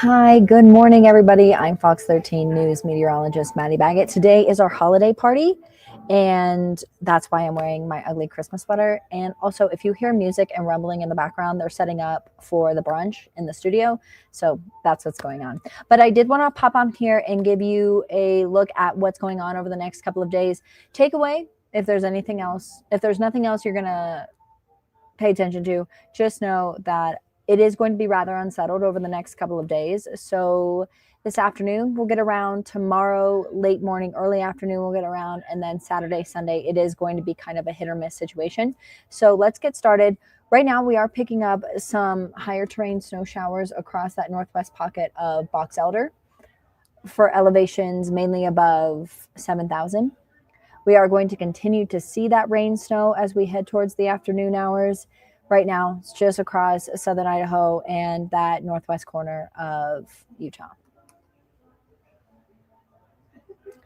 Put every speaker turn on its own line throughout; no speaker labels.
Hi, good morning, everybody. I'm Fox 13 News meteorologist Madi Baggett. Today is our holiday party, and that's why I'm wearing my ugly Christmas sweater. And also, if you hear music and rumbling in the background, they're setting up for the brunch in the studio. So that's what's going on. But I did want to pop on here and give you a look at what's going on over the next couple of days. Takeaway, if there's anything else, if there's nothing else you're going to pay attention to, just know that it is going to be rather unsettled over the next couple of days. So this afternoon we'll get around, tomorrow late morning, early afternoon we'll get around, and then Saturday, Sunday it is going to be kind of a hit or miss situation. So let's get started. Right now we are picking up some higher terrain snow showers across that northwest pocket of Box Elder for elevations mainly above 7,000. We are going to continue to see that rain snow as we head towards the afternoon hours. Right now, it's just across southern Idaho and that northwest corner of Utah.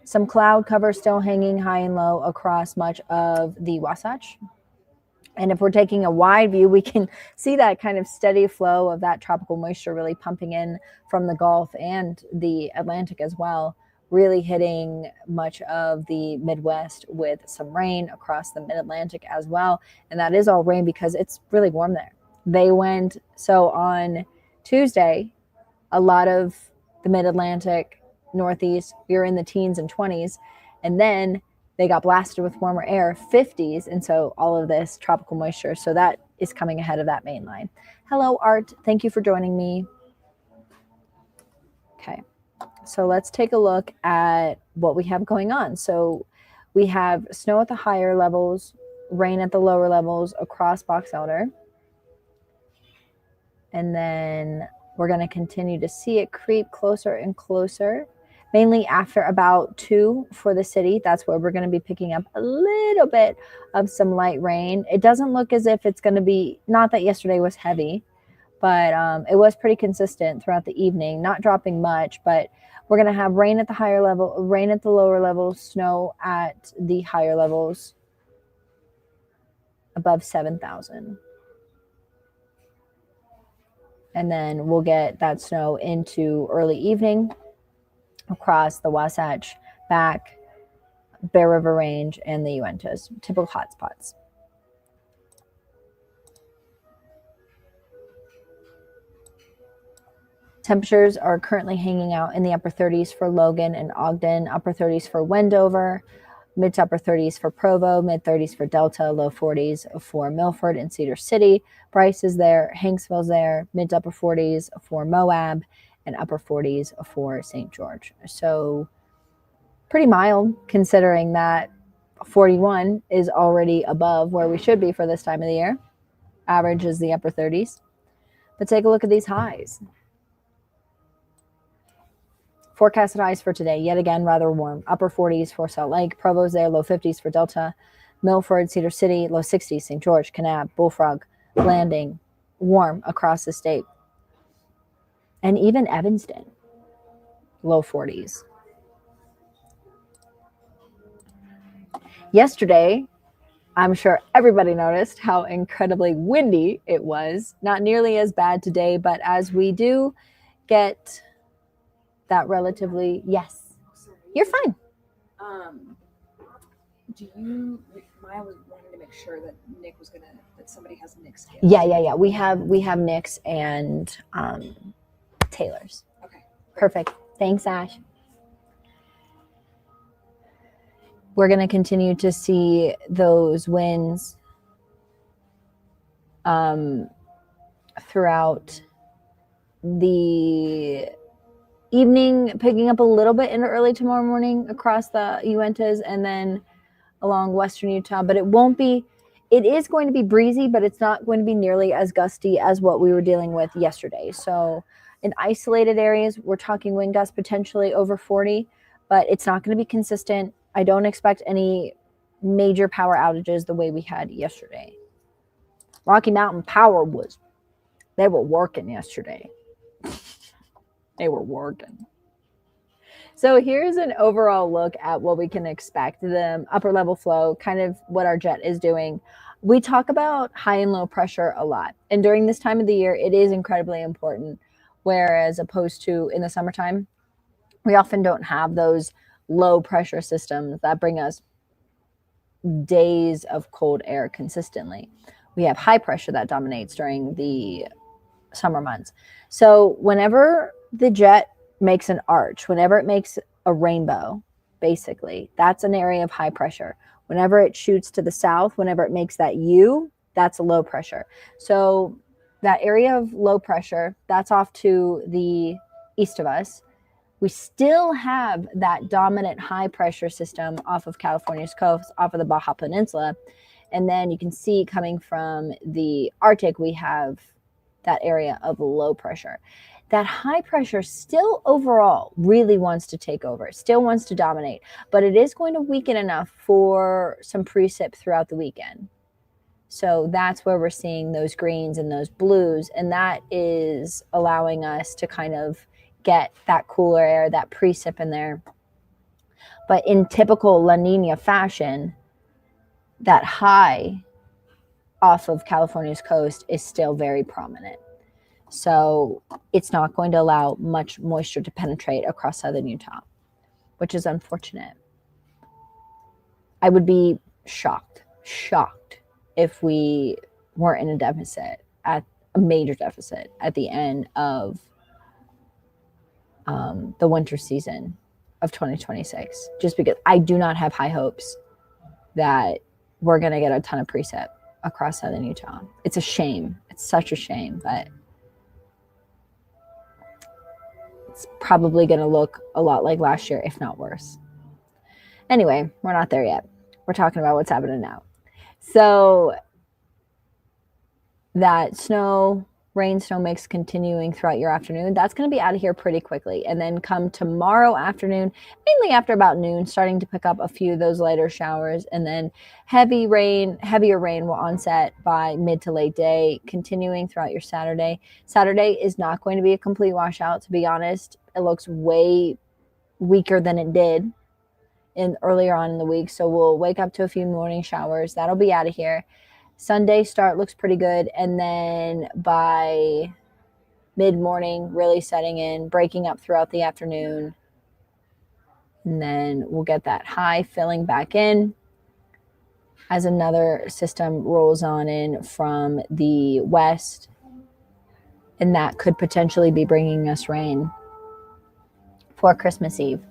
Some cloud cover still hanging high and low across much of the Wasatch. And if we're taking a wide view, we can see that kind of steady flow of that tropical moisture really pumping in from the Gulf and the Atlantic as well, really hitting much of the Midwest with some rain across the Mid-Atlantic as well. And that is all rain because it's really warm there. So on Tuesday, a lot of the Mid-Atlantic, Northeast, we were in the teens and 20s. And then they got blasted with warmer air, 50s. And so all of this tropical moisture. So that is coming ahead of that main line. Hello, Art. Thank you for joining me. Okay. So let's take a look at what we have going on. So we have snow at the higher levels, rain at the lower levels across Box Elder. And then we're going to continue to see it creep closer and closer, mainly after about 2 for the city. That's where we're going to be picking up a little bit of some light rain. It doesn't look as if it's going to be, not that yesterday was heavy, but it was pretty consistent throughout the evening, not dropping much, but we're going to have rain at the higher level, rain at the lower levels, snow at the higher levels above 7,000. And then we'll get that snow into early evening across the Wasatch, back, Bear River Range, and the Uintas, typical hotspots. Temperatures are currently hanging out in the upper 30s for Logan and Ogden, upper 30s for Wendover, mid to upper 30s for Provo, mid 30s for Delta, low 40s for Milford and Cedar City. Bryce is there, Hanksville's there, mid to upper 40s for Moab, and upper 40s for St. George. So pretty mild considering that 41 is already above where we should be for this time of the year. Average is the upper 30s. But take a look at these highs. Forecasted highs for today, yet again, rather warm. Upper 40s for Salt Lake. Provo's there, low 50s for Delta. Milford, Cedar City, low 60s. St. George, Kanab, Bullfrog, Landing, warm across the state. And even Evanston, low 40s. Yesterday, I'm sure everybody noticed how incredibly windy it was. Not nearly as bad today, but as we do get that relatively, yes, you're fine.
Maya was wanting to make sure that Nick was gonna, that somebody has Nick's scale.
Yeah. We have Nick's and Taylor's.
Okay.
Perfect. Thanks, Ash. We're going to continue to see those winds throughout the evening, picking up a little bit into early tomorrow morning across the Uintas and then along western Utah. But it is going to be breezy, but it's not going to be nearly as gusty as what we were dealing with yesterday. So in isolated areas, we're talking wind gusts potentially over 40, but it's not going to be consistent. I don't expect any major power outages the way we had yesterday. Rocky Mountain Power they were working yesterday. They were working. So here's an overall look at what we can expect. The upper level flow, kind of what our jet is doing. We talk about high and low pressure a lot. And during this time of the year, it is incredibly important. whereas opposed to in the summertime, we often don't have those low pressure systems that bring us days of cold air consistently. We have high pressure that dominates during the summer months. So whenever the jet makes an arch, whenever it makes a rainbow, basically, that's an area of high pressure. Whenever it shoots to the south, whenever it makes that U, that's a low pressure. So that area of low pressure, that's off to the east of us. We still have that dominant high pressure system off of California's coast, off of the Baja Peninsula. And then you can see coming from the Arctic, we have that area of low pressure. That high pressure still overall really wants to take over, still wants to dominate, but it is going to weaken enough for some precip throughout the weekend. So that's where we're seeing those greens and those blues, and that is allowing us to kind of get that cooler air, that precip in there. But in typical La Nina fashion, that high off of California's coast is still very prominent. So it's not going to allow much moisture to penetrate across southern Utah, which is unfortunate. I would be shocked if we weren't in a deficit, at a major deficit at the end of the winter season of 2026, just because I do not have high hopes that we're going to get a ton of precip across southern Utah. It's a shame. It's such a shame, but it's probably going to look a lot like last year, if not worse. Anyway, we're not there yet. We're talking about what's happening now. So that rain snow mix continuing throughout your afternoon, that's going to be out of here pretty quickly. And then come tomorrow afternoon, mainly after about noon, starting to pick up a few of those lighter showers. And then heavier rain will onset by mid to late day, continuing throughout your Saturday. Saturday is not going to be a complete washout, to be honest. It looks way weaker than it did earlier on in the week. So we'll wake up to a few morning showers. That'll be out of here. Sunday start looks pretty good, and then by mid-morning, really setting in, breaking up throughout the afternoon, and then we'll get that high filling back in as another system rolls on in from the west, and that could potentially be bringing us rain for Christmas Eve.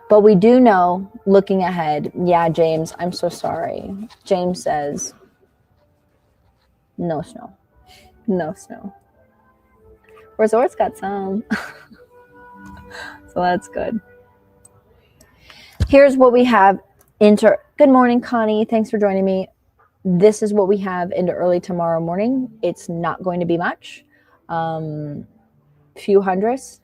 But we do know, looking ahead, yeah, James, I'm so sorry. James says, no snow. No snow. Resort's got some. So that's good. Here's what we have Good morning, Connie. Thanks for joining me. This is what we have into early tomorrow morning. It's not going to be much. Few hundredths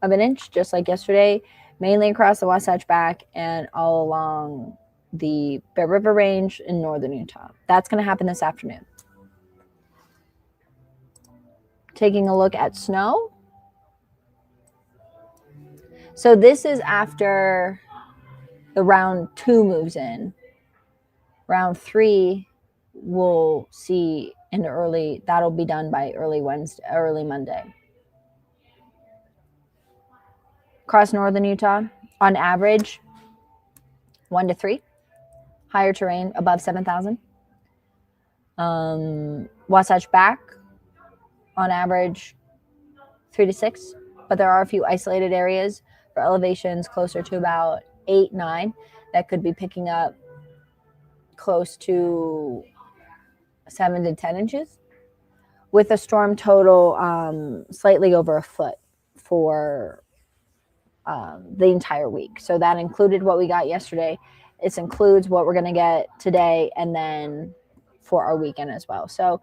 of an inch, just like yesterday. Mainly across the Wasatch Back and all along the Bear River Range in northern Utah. That's going to happen this afternoon. Taking a look at snow. So this is after the round 2 moves in. Round 3 we'll see into early, that'll be done by early Monday. Across northern Utah, on average, 1 to 3. Higher terrain, above 7,000. Wasatch Back, on average, 3 to 6. But there are a few isolated areas for elevations closer to about 8, 9 that could be picking up close to 7 to 10 inches, with a storm total slightly over a foot for the entire week. So that included what we got yesterday. It includes what we're going to get today, and then for our weekend as well. So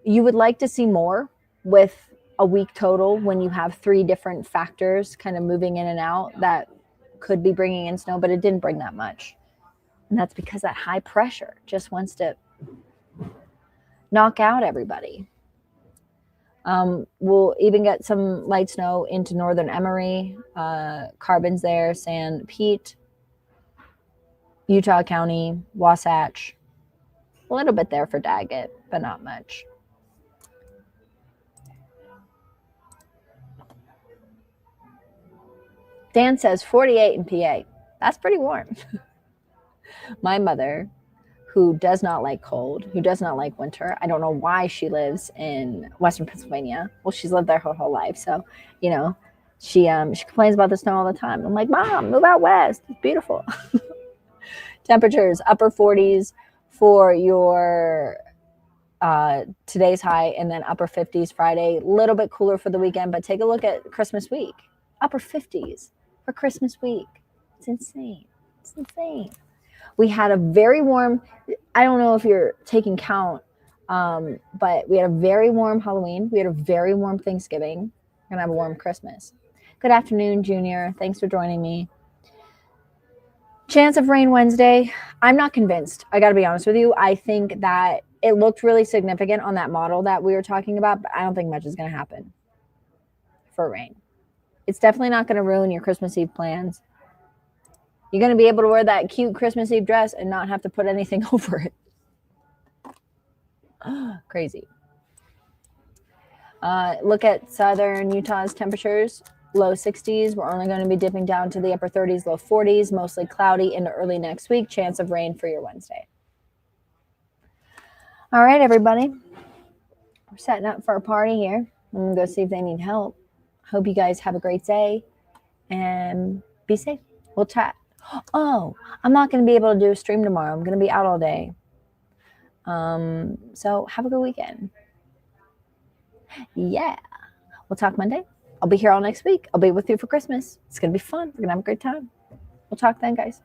you would like to see more with a week total when you have 3 different factors kind of moving in and out that could be bringing in snow, but it didn't bring that much. And that's because that high pressure just wants to knock out everybody. We'll even get some light snow into northern Emory, Carbons there, San Pete, Utah County, Wasatch, A little bit there for Daggett, but not much. Dan says 48 in PA. That's pretty warm. My mother, who does not like cold, who does not like winter, I don't know why she lives in Western Pennsylvania. Well, she's lived there her whole life. So, you know, she complains about the snow all the time. I'm like, Mom, move out west. It's beautiful. Temperatures, upper 40s for your today's high, and then upper 50s Friday. A little bit cooler for the weekend, but take a look at Christmas week. Upper 50s for Christmas week. It's insane. It's insane. We had a very warm, I don't know if you're taking count, but we had a very warm Halloween. We had a very warm Thanksgiving. We're going to have a warm Christmas. Good afternoon, Junior. Thanks for joining me. Chance of rain Wednesday. I'm not convinced. I got to be honest with you. I think that it looked really significant on that model that we were talking about, but I don't think much is going to happen for rain. It's definitely not going to ruin your Christmas Eve plans. You're going to be able to wear that cute Christmas Eve dress and not have to put anything over it. Crazy. Look at southern Utah's temperatures. Low 60s. We're only going to be dipping down to the upper 30s, low 40s, mostly cloudy into early next week. Chance of rain for your Wednesday. All right, everybody. We're setting up for a party here. I'm going to go see if they need help. Hope you guys have a great day and be safe. We'll chat. Oh, I'm not going to be able to do a stream tomorrow. I'm going to be out all day. So have a good weekend. Yeah. We'll talk Monday. I'll be here all next week. I'll be with you for Christmas. It's going to be fun. We're going to have a great time. We'll talk then, guys.